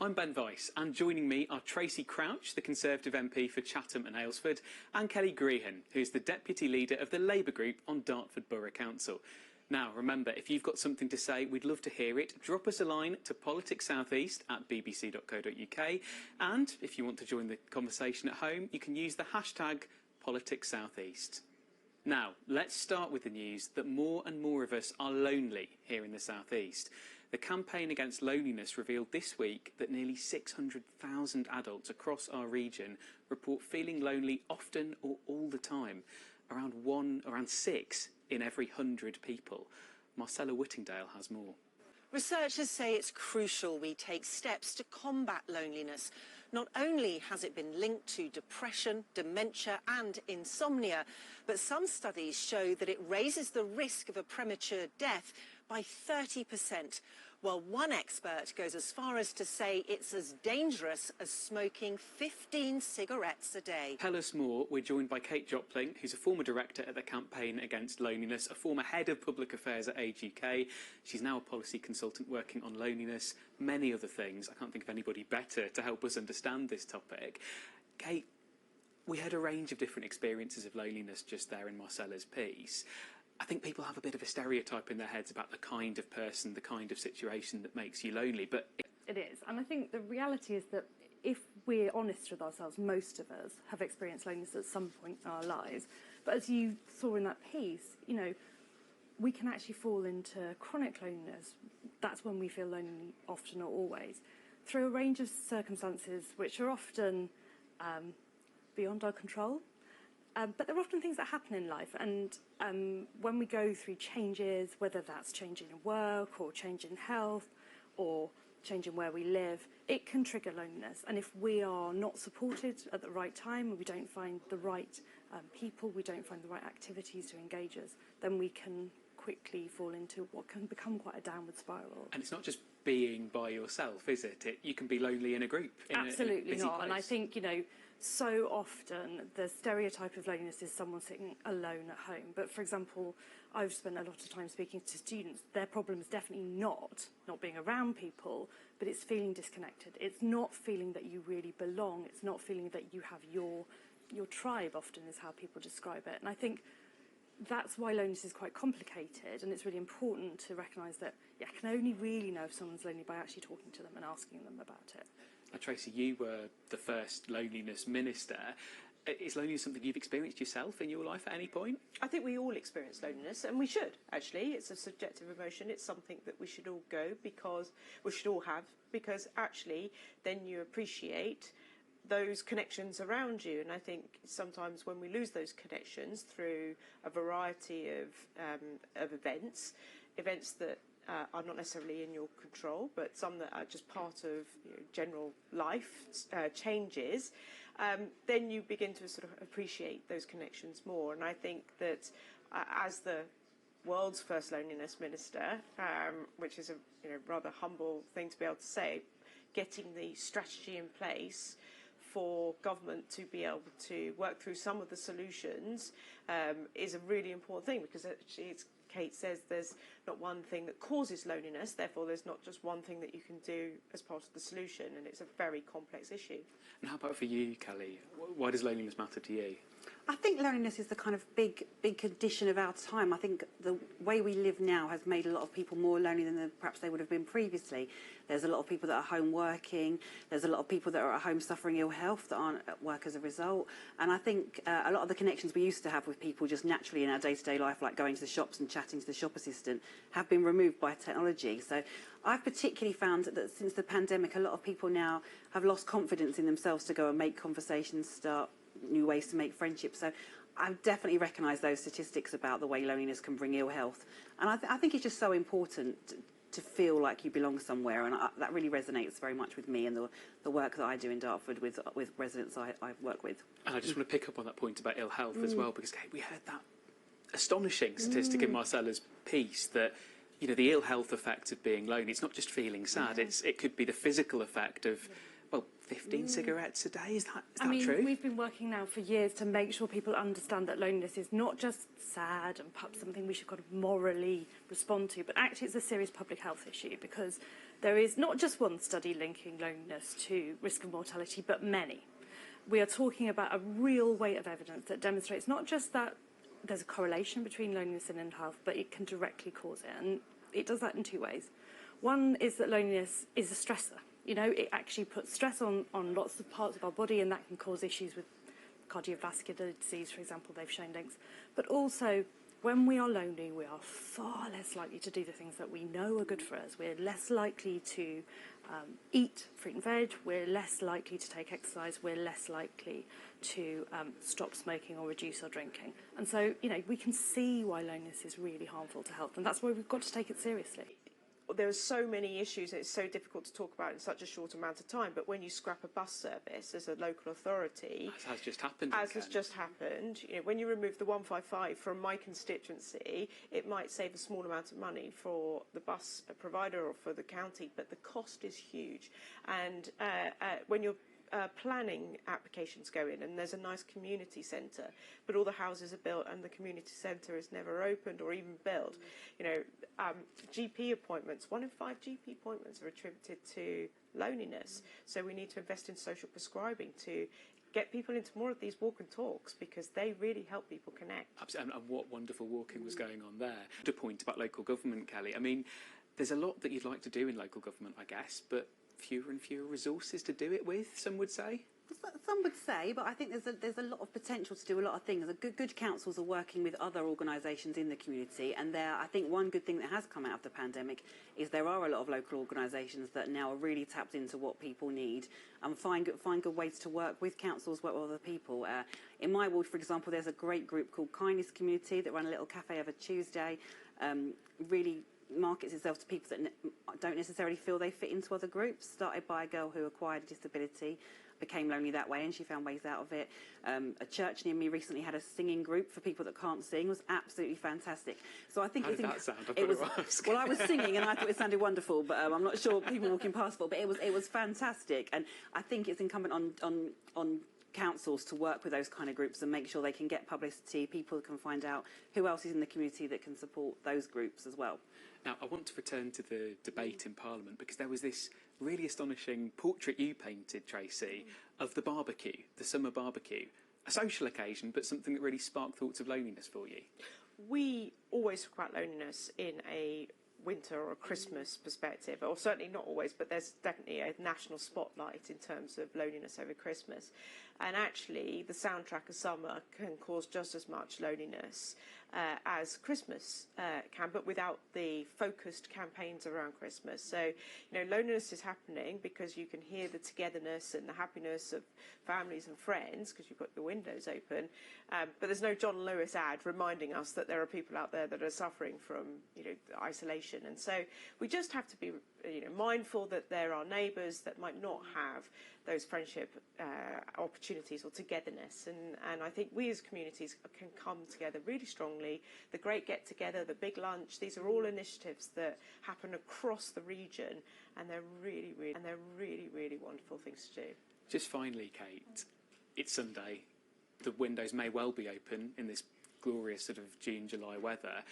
I'm Ben Weiss, and joining me are Tracy Crouch, the Conservative MP for Chatham and Aylesford, and Kelly Grehan, who's the Deputy Leader of the Labour Group on Dartford Borough Council. Now, remember, if you've got something to say, we'd love to hear it. Drop us a line to politicsoutheast@bbc.co.uk, and if you want to join the conversation at home, you can use the hashtag #PoliticsSouthEast. Now, let's start with the news that more and more of us are lonely here in the South East. The campaign against loneliness revealed this week that nearly 600,000 adults across our region report feeling lonely often or all the time. Around 6 in every 100 people. Marcella Whittingdale has more. Researchers say it's crucial we take steps to combat loneliness. Not only has it been linked to depression, dementia and insomnia, but some studies show that it raises the risk of a premature death by 30%, while one expert goes as far as to say it's as dangerous as smoking 15 cigarettes a day. Tell us more. We're joined by Kate Jopling, who's a former director at the Campaign Against Loneliness, a former head of public affairs at Age UK. She's now a policy consultant working on loneliness, many other things. I can't think of anybody better to help us understand this topic. Kate, we had a range of different experiences of loneliness just there in Marcella's piece. I think people have a bit of a stereotype in their heads about the kind of person, the kind of situation that makes you lonely, but it is. And I think the reality is that if we're honest with ourselves, most of us have experienced loneliness at some point in our lives. But as you saw in that piece, you know, we can actually fall into chronic loneliness. That's when we feel lonely often or always, through a range of circumstances which are often beyond our control. But there are often things that happen in life, and when we go through changes, whether that's changing in work or change in health or changing where we live, it can trigger loneliness. And if we are not supported at the right time, we don't find the right people, we don't find the right activities to engage us, then we can quickly fall into what can become quite a downward spiral. And it's not just being by yourself, is it? You can be lonely in a group. Absolutely not. And I think, you know, so often the stereotype of loneliness is someone sitting alone at home. But for example, I've spent a lot of time speaking to students. Their problem is definitely not being around people, but it's feeling disconnected. It's not feeling that you really belong. It's not feeling that you have your tribe, often is how people describe it. And I think that's why loneliness is quite complicated, and it's really important to recognise that I can only really know if someone's lonely by actually talking to them and asking them about it. Tracy, you were the first loneliness minister. Is loneliness something you've experienced yourself in your life at any point? I think we all experience loneliness, and we should, actually. It's a subjective emotion. It's something that we should all have, because actually then you appreciate those connections around you. And I think sometimes when we lose those connections through a variety of events that are not necessarily in your control, but some that are just part of general life changes, then you begin to sort of appreciate those connections more. And I think that as the world's first loneliness minister, which is a rather humble thing to be able to say, getting the strategy in place for government to be able to work through some of the solutions is a really important thing, because actually, as Kate says, there's not one thing that causes loneliness, therefore there's not just one thing that you can do as part of the solution, and it's a very complex issue. And how about for you, Kelly? Why does loneliness matter to you? I think loneliness is the kind of big condition of our time. I think the way we live now has made a lot of people more lonely than perhaps they would have been previously. There's a lot of people that are home working. There's a lot of people that are at home suffering ill health that aren't at work as a result. And I think a lot of the connections we used to have with people just naturally in our day-to-day life, like going to the shops and chatting to the shop assistant, have been removed by technology. So I've particularly found that since the pandemic, a lot of people now have lost confidence in themselves to go and make conversations, start new ways to make friendships. So I definitely recognise those statistics about the way loneliness can bring ill health. And I think it's just so important to feel like you belong somewhere, and that really resonates very much with me and the work that I do in Dartford with residents I work with. And I just want to pick up on that point about ill health as well, because Kate, we heard that astonishing statistic in Marcella's piece that the ill health effect of being lonely, it's not just feeling sad, it could be the physical effect of 15 cigarettes a day. Is that I mean, true? we've been working now for years to make sure people understand that loneliness is not just sad and perhaps something we should kind of morally respond to, but actually it's a serious public health issue, because there is not just one study linking loneliness to risk of mortality, but many. We are talking about a real weight of evidence that demonstrates not just that there's a correlation between loneliness and mental health, but it can directly cause it. And it does that in two ways. One is that loneliness is a stressor. You know, it actually puts stress on lots of parts of our body, and that can cause issues with cardiovascular disease, for example. They've shown links. But also, when we are lonely, we are far less likely to do the things that we know are good for us. We're less likely to eat fruit and veg. We're less likely to take exercise. We're less likely to stop smoking or reduce our drinking. And so, you know, we can see why loneliness is really harmful to health, and that's why we've got to take it seriously. There are so many issues, and it's so difficult to talk about in such a short amount of time, but when you scrap a bus service as a local authority, As has just happened. you know, when you remove the 155 from my constituency, it might save a small amount of money for the bus provider or for the county, but the cost is huge. And when you're planning applications go in and there's a nice community centre, but all the houses are built and the community centre is never opened or even built. You know, GP appointments, 1 in 5 GP appointments are attributed to loneliness. So we need to invest in social prescribing to get people into more of these walk and talks, because they really help people connect. Absolutely. And what wonderful walking was going on there. The point about local government, Kelly. I mean, there's a lot that you'd like to do in local government, I guess, but fewer and fewer resources to do it with, some would say? Some would say, but I think there's a lot of potential to do a lot of things. Good councils are working with other organisations in the community, and I think one good thing that has come out of the pandemic is there are a lot of local organisations that now are really tapped into what people need and find good ways to work with councils, work with other people. In my ward, for example, there's a great group called Kindness Community that run a little cafe every Tuesday, really markets itself to people that don't necessarily feel they fit into other groups. Started by a girl who acquired a disability, became lonely that way, and she found ways out of it. A church near me recently had a singing group for people that can't sing. It was absolutely fantastic. So I think How did that sound? Well, I was singing and I thought it sounded wonderful, but I'm not sure people walking past thought, but it was fantastic. And I think it's incumbent on councils to work with those kind of groups and make sure they can get publicity, people can find out who else is in the community that can support those groups as well. Now, I want to return to the debate in Parliament, because there was this really astonishing portrait you painted, Tracy, of the barbecue, the summer barbecue. A social occasion, but something that really sparked thoughts of loneliness for you. We always talk about loneliness in a winter or a Christmas perspective, or certainly not always, but there's definitely a national spotlight in terms of loneliness over Christmas. And actually, the soundtrack of summer can cause just as much loneliness as Christmas can, but without the focused campaigns around Christmas. So, you know, loneliness is happening because you can hear the togetherness and the happiness of families and friends because you've got your windows open. But there's no John Lewis ad reminding us that there are people out there that are suffering from, you know, isolation. And so we just have to be, you know, mindful that there are neighbours that might not have those friendship opportunities or togetherness. And I think we as communities can come together really strongly. The Great Get Together, the Big Lunch, these are all initiatives that happen across the region, and they're really, really wonderful things to do. Just finally, Kate, it's Sunday. The windows may well be open in this glorious sort of June, July weather.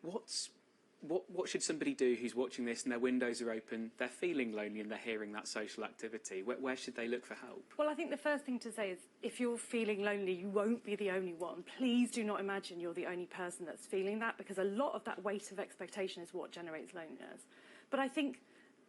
What should somebody do who's watching this and their windows are open, they're feeling lonely and they're hearing that social activity? Where should they look for help? Well, I think the first thing to say is if you're feeling lonely, you won't be the only one. Please do not imagine you're the only person that's feeling that, because a lot of that weight of expectation is what generates loneliness. But I think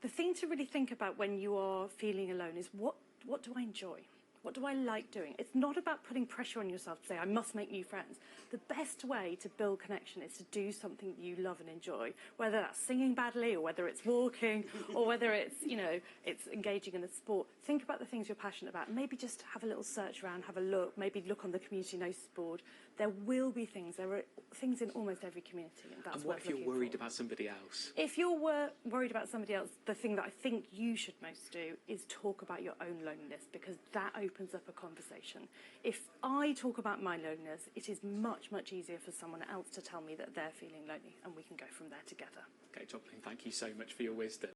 the thing to really think about when you are feeling alone is what do I enjoy? What do I like doing? It's not about putting pressure on yourself to say, I must make new friends. The best way to build connection is to do something you love and enjoy, whether that's singing badly or whether it's walking or whether it's, you know, it's engaging in a sport. Think about the things you're passionate about. Maybe just have a little search around, have a look, maybe look on the community notice board. There will be things. There are things in almost every community. And what if you're worried about somebody else? If you're worried about somebody else, the thing that I think you should most do is talk about your own loneliness, because that opens up a conversation. If I talk about my loneliness, it is much, much easier for someone else to tell me that they're feeling lonely, and we can go from there together. Kate Joplin, thank you so much for your wisdom.